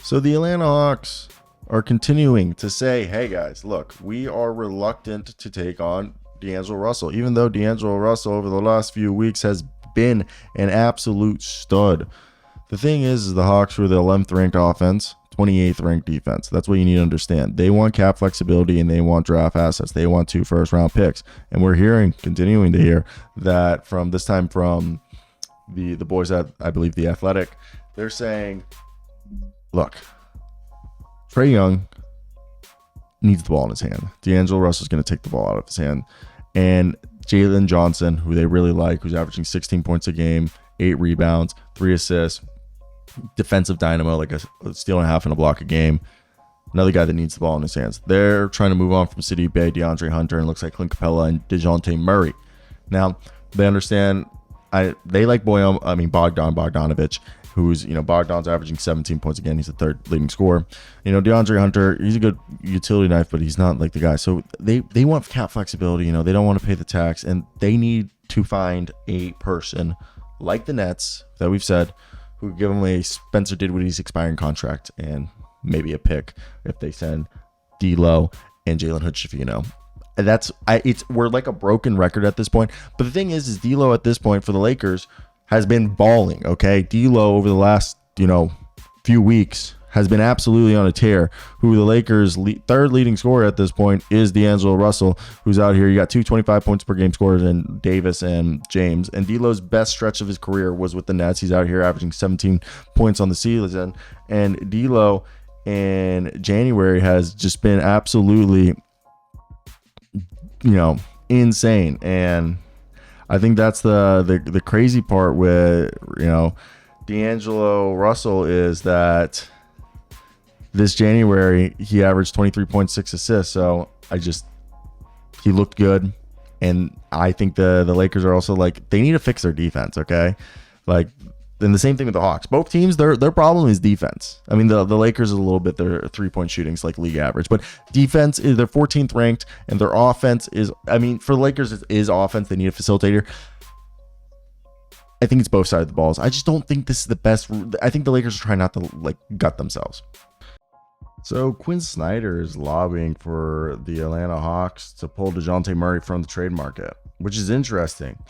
So the Atlanta Hawks are continuing to say, hey guys, look, we are reluctant to take on D'Angelo Russell, even though D'Angelo Russell over the last few weeks has been an absolute stud. The thing is the Hawks were the 11th ranked offense, 28th ranked defense. That's what you need to understand. They want cap flexibility and they want draft assets. They want 2 first round picks. And we're continuing to hear that from this time from the boys at, I believe, The Athletic. They're saying, look, Trae Young needs the ball in his hand. D'Angelo Russell's going to take the ball out of his hand. And Jalen Johnson, who they really like, who's averaging 16 points a game, 8 rebounds, 3 assists, defensive dynamo, like a steal and a half and a block a game. Another guy that needs the ball in his hands. They're trying to move on from Saddiq Bey, DeAndre Hunter, and looks like Clint Capella and DeJounte Murray. Now, they understand, they like Bogdanovich, who's, Bogdan's averaging 17 points again. He's the 3rd leading scorer. DeAndre Hunter, he's a good utility knife, but he's not like the guy. So they want cap flexibility. They don't want to pay the tax, and they need to find a person like the Nets that we've said who give them a Spencer Dinwiddie's expiring contract and maybe a pick if they send D'Lo and Jalen Hood-Schifino. And we're like a broken record at this point. But the thing is D'Lo at this point for the Lakers has been balling, okay? D'Lo over the last, few weeks has been absolutely on a tear. Who the Lakers' 3rd leading scorer at this point is D'Angelo Russell, who's out here. You got 2 25 points per game scorers in Davis and James. And D'Lo's best stretch of his career was with the Nets. He's out here averaging 17 points on the season. And D'Lo in January has just been absolutely, insane. And I think that's the crazy part with, D'Angelo Russell is that this January he averaged 23.6 assists. So he looked good. And I think the Lakers are also like, they need to fix their defense. Okay. Then the same thing with the Hawks. Both teams, their problem is defense. I mean, the Lakers is a little bit, their 3-point shooting's like league average, but defense is they're 14th ranked, and their offense is, for the Lakers, it is offense. They need a facilitator. I think it's both sides of the balls. I just don't think this is the best. I think the Lakers are trying not to gut themselves. So Quinn Snyder is lobbying for the Atlanta Hawks to pull DeJounte Murray from the trade market, which is interesting.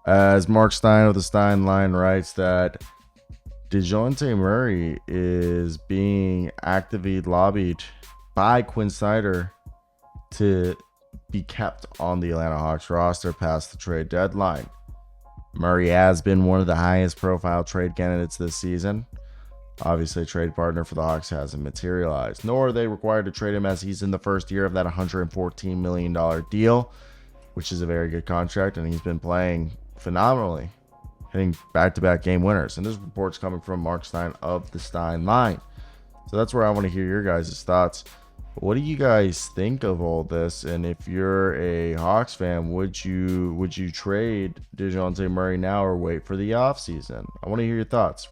As Mark Stein of the Stein Line writes that DeJounte Murray is being actively lobbied by Quinn Snyder to be kept on the Atlanta Hawks roster past the trade deadline. Murray has been one of the highest profile trade candidates this season. Obviously, a trade partner for the Hawks hasn't materialized, nor are they required to trade him as he's in the first year of that $114 million deal, which is a very good contract, and he's been playing phenomenally, hitting back-to-back game winners. And this report's coming from Mark Stein of the Stein Line. So that's where I want to hear your guys' thoughts. What do you guys think of all this? And if you're a Hawks fan, would you trade DeJounte Murray now or wait for the offseason? I want to hear your thoughts.